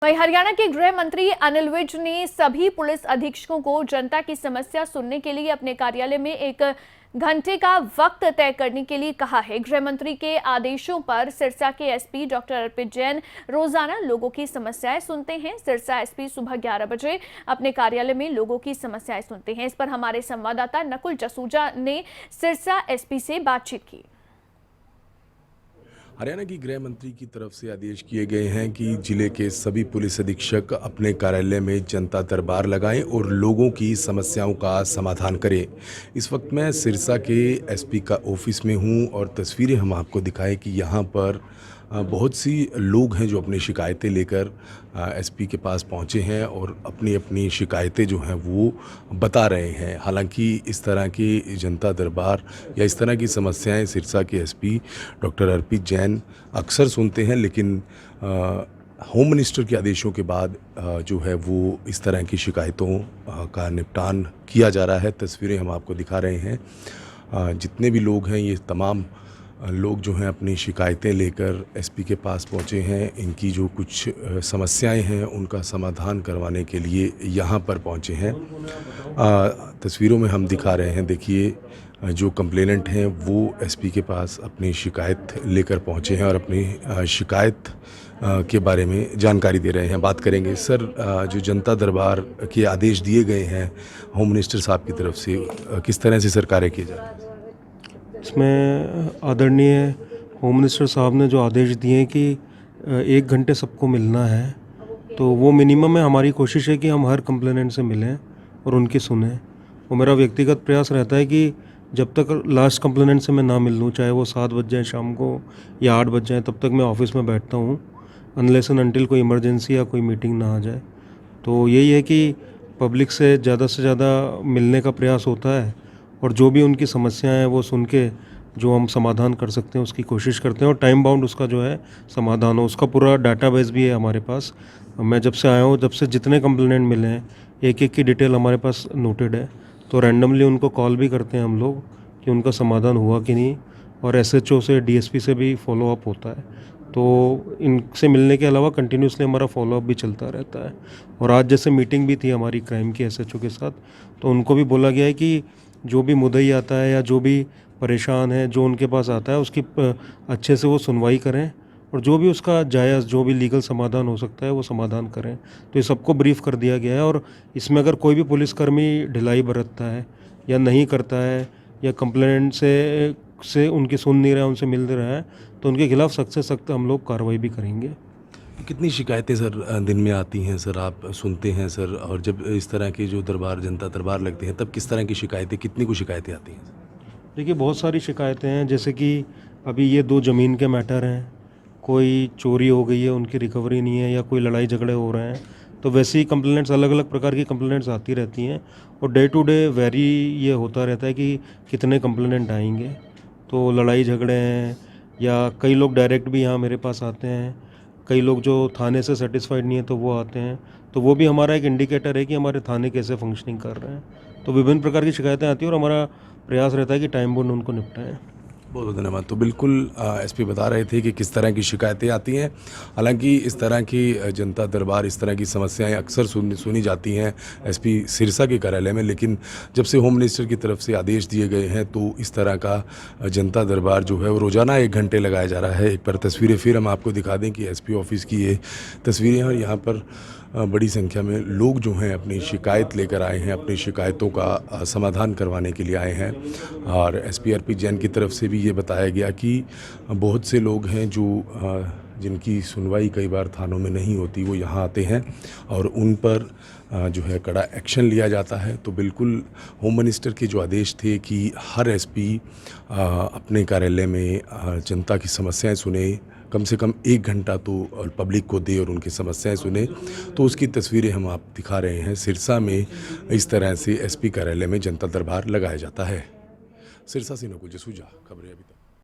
वहीं हरियाणा के गृह मंत्री अनिल विज ने सभी पुलिस अधीक्षकों को जनता की समस्या सुनने के लिए अपने कार्यालय में 1 घंटे का वक्त तय करने के लिए कहा है। गृह मंत्री के आदेशों पर सिरसा के एसपी डॉक्टर अर्पित जैन रोजाना लोगों की समस्याएं सुनते हैं। सिरसा एसपी सुबह 11 बजे अपने कार्यालय में लोगों की समस्याएं सुनते हैं। इस पर हमारे संवाददाता नकुल जसूजा ने सिरसा एसपी से बातचीत की। हरियाणा की गृह मंत्री की तरफ से आदेश किए गए हैं कि जिले के सभी पुलिस अधीक्षक अपने कार्यालय में जनता दरबार लगाएं और लोगों की समस्याओं का समाधान करें। इस वक्त मैं सिरसा के एसपी का ऑफिस में हूं और तस्वीरें हम आपको दिखाएं कि यहां पर बहुत सी लोग हैं जो अपनी शिकायतें लेकर एसपी के पास पहुंचे हैं और अपनी अपनी शिकायतें जो हैं वो बता रहे हैं। हालांकि इस तरह की जनता दरबार या इस तरह की समस्याएं सिरसा के एसपी डॉक्टर अर्पित जैन अक्सर सुनते हैं, लेकिन होम मिनिस्टर के आदेशों के बाद जो है वो इस तरह की शिकायतों का निपटान किया जा रहा है। तस्वीरें हम आपको दिखा रहे हैं। जितने भी लोग हैं ये तमाम लोग जो हैं अपनी शिकायतें लेकर एसपी के पास पहुंचे हैं। इनकी जो कुछ समस्याएं हैं उनका समाधान करवाने के लिए यहां पर पहुंचे हैं। तस्वीरों में हम दिखा रहे हैं, देखिए जो कंप्लेनेंट हैं वो एसपी के पास अपनी शिकायत लेकर पहुंचे हैं और अपनी शिकायत के बारे में जानकारी दे रहे हैं। बात करेंगे सर, जो जनता दरबार के आदेश दिए गए हैं होम मिनिस्टर साहब की तरफ से, किस तरह से सर कार्य किए जा रहे हैं? इसमें आदरणीय होम मिनिस्टर साहब ने जो आदेश दिए हैं कि 1 घंटे सबको मिलना है, तो वो मिनिमम है। हमारी कोशिश है कि हम हर कंप्लेनेंट से मिलें और उनकी सुने। और मेरा व्यक्तिगत प्रयास रहता है कि जब तक लास्ट कंप्लेनेंट से मैं ना मिल लूँ, चाहे वो 7 बज जाए शाम को या 8 बज जाए, तब तक मैं ऑफिस में बैठता हूँ अनलेस एंड अनटिल कोई इमरजेंसी या कोई मीटिंग ना आ जाए। तो यही है कि पब्लिक से ज़्यादा मिलने का प्रयास होता है और जो भी उनकी समस्याएं हैं वो सुन के जो हम समाधान कर सकते हैं उसकी कोशिश करते हैं और टाइम बाउंड उसका जो है समाधान हो। उसका पूरा डाटाबेस भी है हमारे पास। मैं जब से आया हूँ, जब से जितने कंप्लेनेंट मिले हैं, एक की डिटेल हमारे पास नोटेड है। तो रैंडमली उनको कॉल भी करते हैं हम लोग कि उनका समाधान हुआ कि नहीं, और एसएचओ से डीएसपी से भी फॉलोअप होता है। तो इनसे मिलने के अलावा कंटिन्यूसली हमारा फॉलोअप भी चलता रहता है। और आज जैसे मीटिंग भी थी हमारी क्राइम की एसएचओ के साथ, तो उनको भी बोला गया है कि जो भी मुद्दई आता है या जो भी परेशान है, जो उनके पास आता है, उसकी अच्छे से वो सुनवाई करें और जो भी उसका जायज़ जो भी लीगल समाधान हो सकता है वो समाधान करें। तो ये सबको ब्रीफ कर दिया गया है। और इसमें अगर कोई भी पुलिसकर्मी ढिलाई बरतता है या नहीं करता है या कंप्लेंट से उनकी सुन नहीं रहा है, उनसे मिल नहीं रहा है, तो उनके खिलाफ सख्त से सख्त हम लोग कार्रवाई भी करेंगे। कितनी शिकायतें सर दिन में आती हैं सर, आप सुनते हैं सर? और जब इस तरह के जो जनता दरबार लगते हैं तब किस तरह की शिकायतें, कितनी को शिकायतें आती हैं? देखिए बहुत सारी शिकायतें हैं, जैसे कि अभी ये 2 ज़मीन के मैटर हैं, कोई चोरी हो गई है उनकी रिकवरी नहीं है या कोई लड़ाई झगड़े हो रहे हैं। तो वैसे ही कंप्लेंट्स, अलग अलग प्रकार की कंप्लेंट्स आती रहती हैं और डे टू डे वेरी ये होता रहता है कि कितने कंप्लेंट आएंगे। तो लड़ाई झगड़े हैं या कई लोग डायरेक्ट भी यहाँ मेरे पास आते हैं, कई लोग जो थाने से सेटिस्फाइड नहीं है तो वो आते हैं। तो वो भी हमारा एक इंडिकेटर है कि हमारे थाने कैसे फंक्शनिंग कर रहे हैं। तो विभिन्न प्रकार की शिकायतें आती हैं और हमारा प्रयास रहता है कि टाइम बाउंड उनको निपटाएं। बहुत बहुत धन्यवाद। तो बिल्कुल एसपी बता रहे थे कि किस तरह की शिकायतें आती हैं। हालांकि इस तरह की जनता दरबार, इस तरह की समस्याएं अक्सर सुनी जाती हैं एसपी सिरसा के कार्यालय में, लेकिन जब से होम मिनिस्टर की तरफ से आदेश दिए गए हैं तो इस तरह का जनता दरबार जो है वो रोज़ाना 1 घंटे लगाया जा रहा है। एक बार तस्वीरें फिर हम आपको दिखा दें कि एसपी ऑफिस की ये तस्वीरें हैं और यहाँ पर बड़ी संख्या में लोग जो हैं अपनी शिकायत लेकर आए हैं, अपनी शिकायतों का समाधान करवाने के लिए आए हैं। और एसपी अर्पित जैन की तरफ से भी ये बताया गया कि बहुत से लोग हैं जो जिनकी सुनवाई कई बार थानों में नहीं होती, वो यहाँ आते हैं और उन पर जो है कड़ा एक्शन लिया जाता है। तो बिल्कुल होम मिनिस्टर के जो आदेश थे कि हर एसपी अपने कार्यालय में जनता की समस्याएं सुने, कम से कम 1 घंटा तो पब्लिक को दे और उनकी समस्याएं सुने, तो उसकी तस्वीरें हम आप दिखा रहे हैं। सिरसा में इस तरह से एसपी कार्यालय में जनता दरबार लगाया जाता है। सिरसा से नकुल जसूजा, खबरें अभी तक।